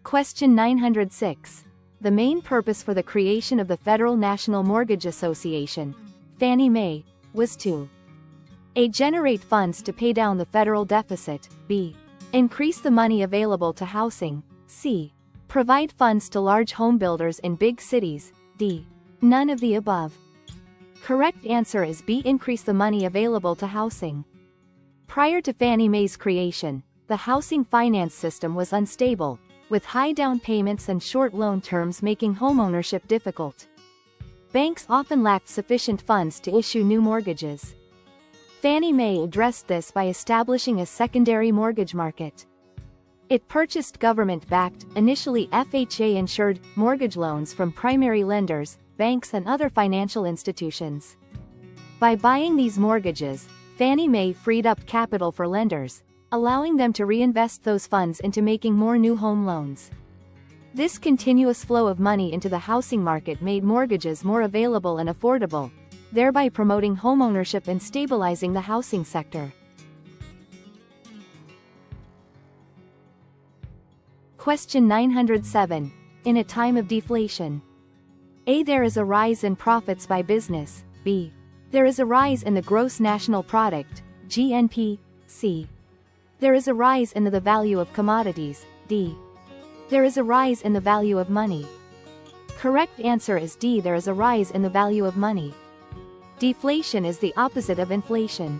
Question 906. The main purpose for the creation of the Federal National Mortgage Association, Fannie Mae, was to A. Generate funds to pay down the federal deficit, B. Increase the money available to housing, C. Provide funds to large home builders in big cities, D. None of the above. Correct answer is B. Increase the money available to housing. Prior to Fannie Mae's creation, the housing finance system was unstable, with high down payments and short loan terms making homeownership difficult. Banks often lacked sufficient funds to issue new mortgages. Fannie Mae addressed this by establishing a secondary mortgage market. It purchased government-backed, initially FHA-insured, mortgage loans from primary lenders, banks and other financial institutions. By buying these mortgages, Fannie Mae freed up capital for lenders, allowing them to reinvest those funds into making more new home loans. This continuous flow of money into the housing market made mortgages more available and affordable, thereby promoting homeownership and stabilizing the housing sector. Question 907. In a time of deflation. A. There is a rise in profits by business, B. There is a rise in the gross national product, GNP, C. There is a rise in the value of commodities, D. There is a rise in the value of money. Correct answer is D. There is a rise in the value of money. Deflation is the opposite of inflation.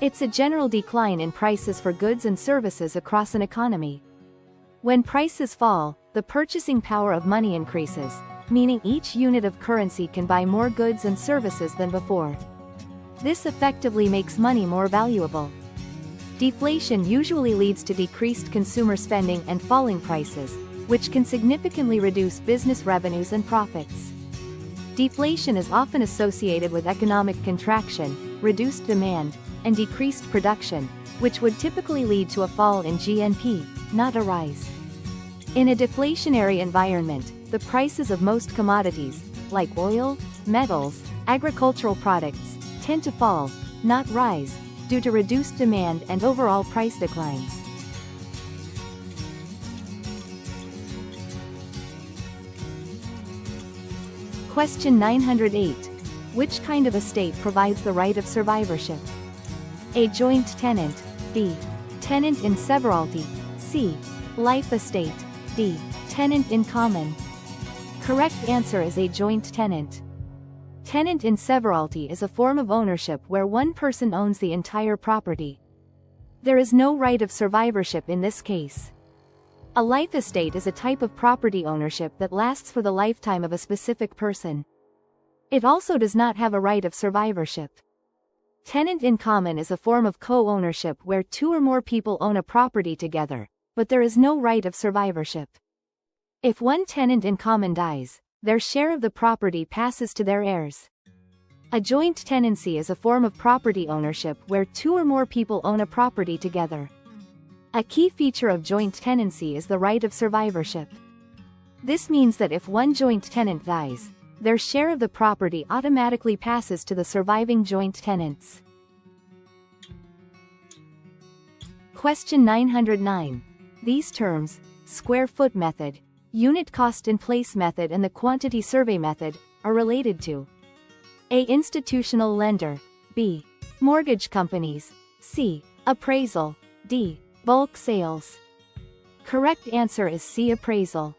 It's a general decline in prices for goods and services across an economy. When prices fall, the purchasing power of money increases, meaning each unit of currency can buy more goods and services than before. This effectively makes money more valuable. Deflation usually leads to decreased consumer spending and falling prices, which can significantly reduce business revenues and profits. Deflation is often associated with economic contraction, reduced demand, and decreased production, which would typically lead to a fall in GNP, not a rise. In a deflationary environment, the prices of most commodities, like oil, metals, agricultural products, tend to fall, not rise, due to reduced demand and overall price declines. Question 908. Which kind of estate provides the right of survivorship? A. Joint tenant, B. Tenant in severalty, C. Life estate, D. Tenant in common. Correct answer is A. Joint tenant. Tenant in severalty is a form of ownership where one person owns the entire property. There is no right of survivorship in this case. A life estate is a type of property ownership that lasts for the lifetime of a specific person. It also does not have a right of survivorship. Tenant in common is a form of co-ownership where two or more people own a property together, but there is no right of survivorship. If one tenant in common dies, their share of the property passes to their heirs. A joint tenancy is a form of property ownership where two or more people own a property together. A key feature of joint tenancy is the right of survivorship. This means that if one joint tenant dies, their share of the property automatically passes to the surviving joint tenants. Question 909. These terms, square foot method, unit cost in place method and the quantity survey method, are related to A. Institutional lender, B. Mortgage companies, C. Appraisal, D. Bulk sales. Correct answer is C. Appraisal.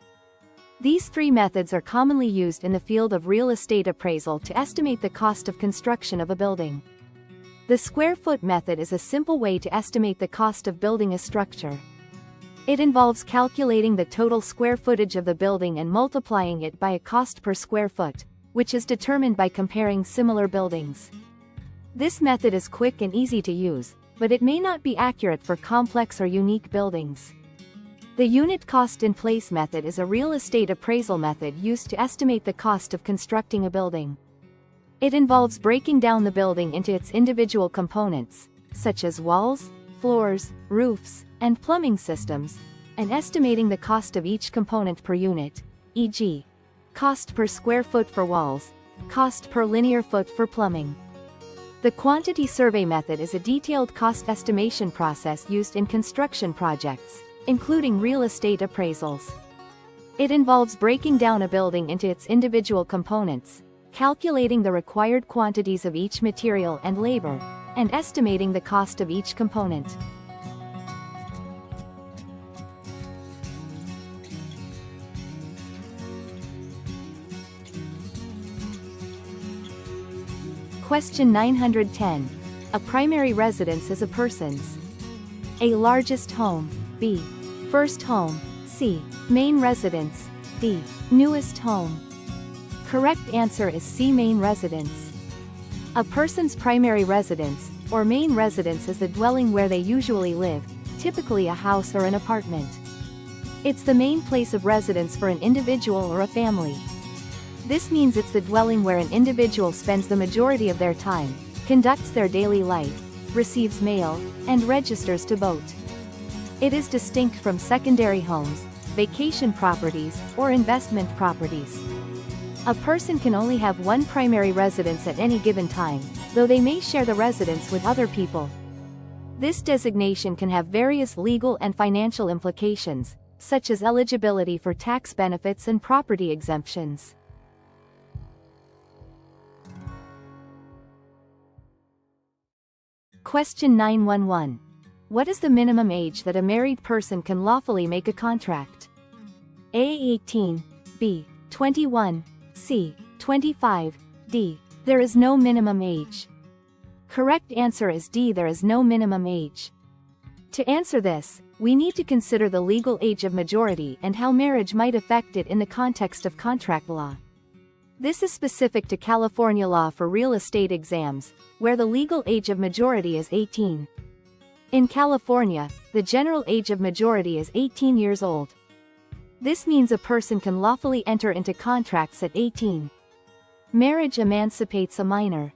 These three methods are commonly used in the field of real estate appraisal to estimate the cost of construction of a building. The square foot method is a simple way to estimate the cost of building a structure. It involves calculating the total square footage of the building and multiplying it by a cost per square foot, which is determined by comparing similar buildings. This method is quick and easy to use, but it may not be accurate for complex or unique buildings. The unit cost in place method is a real estate appraisal method used to estimate the cost of constructing a building. It involves breaking down the building into its individual components, such as walls, floors, roofs, and plumbing systems, and estimating the cost of each component per unit, e.g., cost per square foot for walls, cost per linear foot for plumbing. The quantity survey method is a detailed cost estimation process used in construction projects, including real estate appraisals. It involves breaking down a building into its individual components, calculating the required quantities of each material and labor, and estimating the cost of each component. Question 910. A primary residence is a person's A. Largest home, B. First home, C. Main residence, D. Newest home. Correct answer is C. Main residence. A person's primary residence, or main residence, is the dwelling where they usually live, typically a house or an apartment. It's the main place of residence for an individual or a family. This means it's the dwelling where an individual spends the majority of their time, conducts their daily life, receives mail, and registers to vote. It is distinct from secondary homes, vacation properties, or investment properties. A person can only have one primary residence at any given time, though they may share the residence with other people. This designation can have various legal and financial implications, such as eligibility for tax benefits and property exemptions. Question 911. What is the minimum age that a married person can lawfully make a contract? A. 18, B. 21, C. 25, D. There is no minimum age. Correct answer is D. There is no minimum age. To answer this, we need to consider the legal age of majority and how marriage might affect it in the context of contract law. This is specific to California law for real estate exams, where the legal age of majority is 18. In California, the general age of majority is 18 years old. This means a person can lawfully enter into contracts at 18. Marriage emancipates a minor.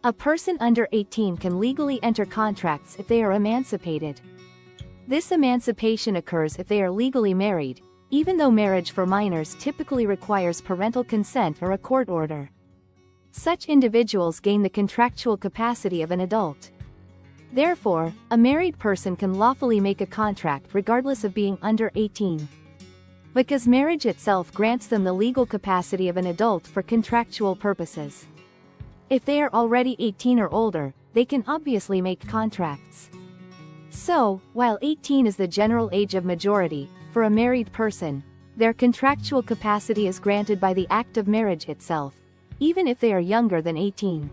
A person under 18 can legally enter contracts if they are emancipated. This emancipation occurs if they are legally married, even though marriage for minors typically requires parental consent or a court order. Such individuals gain the contractual capacity of an adult. Therefore, a married person can lawfully make a contract regardless of being under 18. Because marriage itself grants them the legal capacity of an adult for contractual purposes. If they are already 18 or older, they can obviously make contracts. So, while 18 is the general age of majority, for a married person, their contractual capacity is granted by the act of marriage itself, even if they are younger than 18.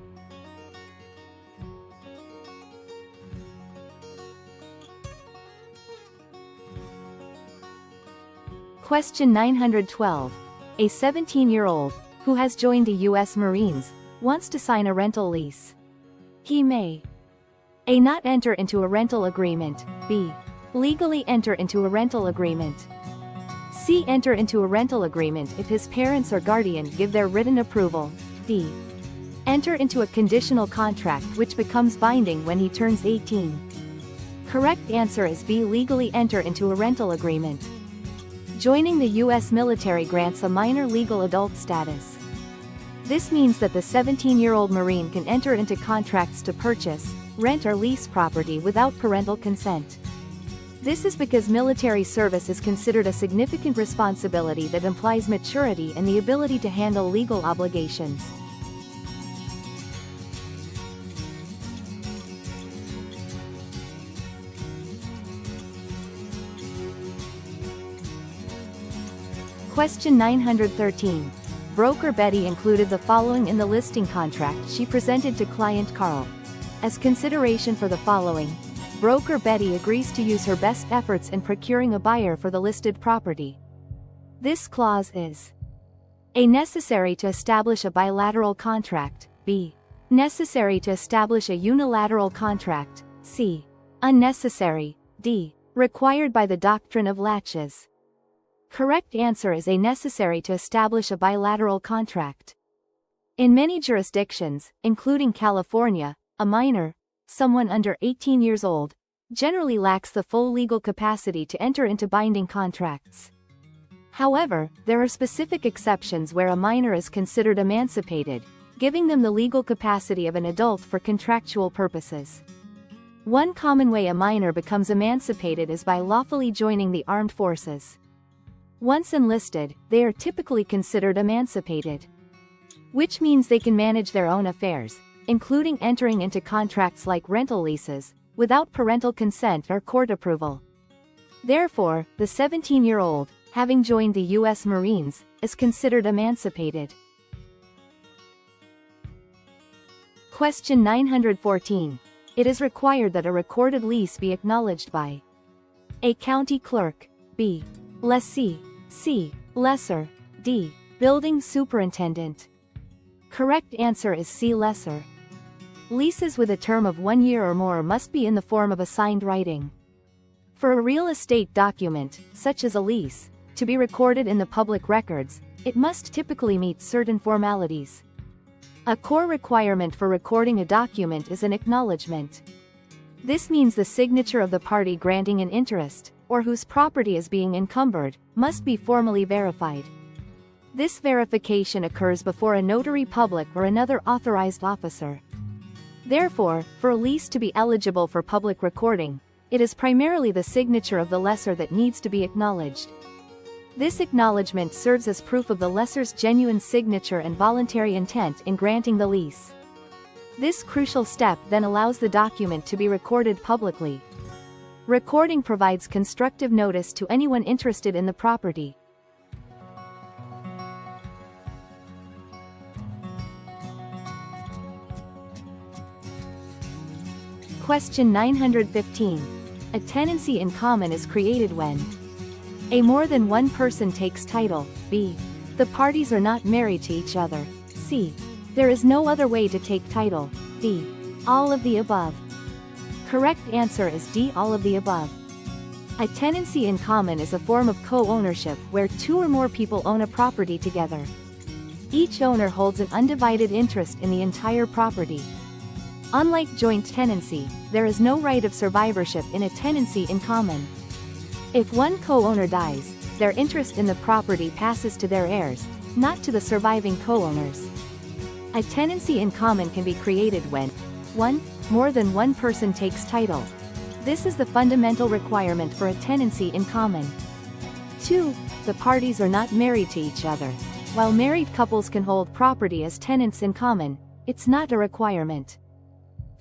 Question 912. A 17-year-old, who has joined the U.S. Marines, wants to sign a rental lease. He may A. Not enter into a rental agreement, B. Legally enter into a rental agreement. C. Enter into a rental agreement if his parents or guardian give their written approval. D. Enter into a conditional contract which becomes binding when he turns 18. Correct answer is B. Legally enter into a rental agreement. Joining the U.S. military grants a minor legal adult status. This means that the 17-year-old Marine can enter into contracts to purchase, rent or lease property without parental consent. This is because military service is considered a significant responsibility that implies maturity and the ability to handle legal obligations. Question 913. Broker Betty included the following in the listing contract she presented to client Carl. As consideration for the following, Broker Betty agrees to use her best efforts in procuring a buyer for the listed property. This clause is A. Necessary to establish a bilateral contract, B. Necessary to establish a unilateral contract, C. Unnecessary, D. Required by the doctrine of laches. Correct answer is A. Necessary to establish a bilateral contract. In many jurisdictions, including California, a minor, someone under 18 years old, generally lacks the full legal capacity to enter into binding contracts. However, there are specific exceptions where a minor is considered emancipated, giving them the legal capacity of an adult for contractual purposes. One common way a minor becomes emancipated is by lawfully joining the armed forces. Once enlisted, they are typically considered emancipated, which means they can manage their own affairs, including entering into contracts like rental leases, without parental consent or court approval. Therefore, the 17-year-old, having joined the U.S. Marines, is considered emancipated. Question 914. It is required that a recorded lease be acknowledged by A. County clerk, B. Lessee, C. Lesser, D. Building superintendent. Correct answer is C. Lesser. Leases with a term of 1 year or more must be in the form of a signed writing. For a real estate document, such as a lease, to be recorded in the public records, it must typically meet certain formalities. A core requirement for recording a document is an acknowledgement. This means the signature of the party granting an interest, or whose property is being encumbered, must be formally verified. This verification occurs before a notary public or another authorized officer. Therefore, for a lease to be eligible for public recording, it is primarily the signature of the lessor that needs to be acknowledged. This acknowledgement serves as proof of the lessor's genuine signature and voluntary intent in granting the lease. This crucial step then allows the document to be recorded publicly. Recording provides constructive notice to anyone interested in the property. Question 915. A tenancy in common is created when A. More than one person takes title, B. The parties are not married to each other, C. There is no other way to take title, D. All of the above. Correct answer is D. All of the above. A tenancy in common is a form of co-ownership where two or more people own a property together. Each owner holds an undivided interest in the entire property. Unlike joint tenancy, there is no right of survivorship in a tenancy in common. If one co-owner dies, their interest in the property passes to their heirs, not to the surviving co-owners. A tenancy in common can be created when 1. More than one person takes title. This is the fundamental requirement for a tenancy in common. 2. The parties are not married to each other. While married couples can hold property as tenants in common, it's not a requirement.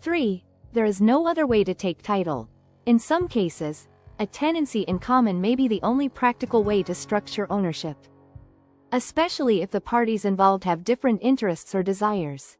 3. There is no other way to take title. In some cases, a tenancy in common may be the only practical way to structure ownership, especially if the parties involved have different interests or desires.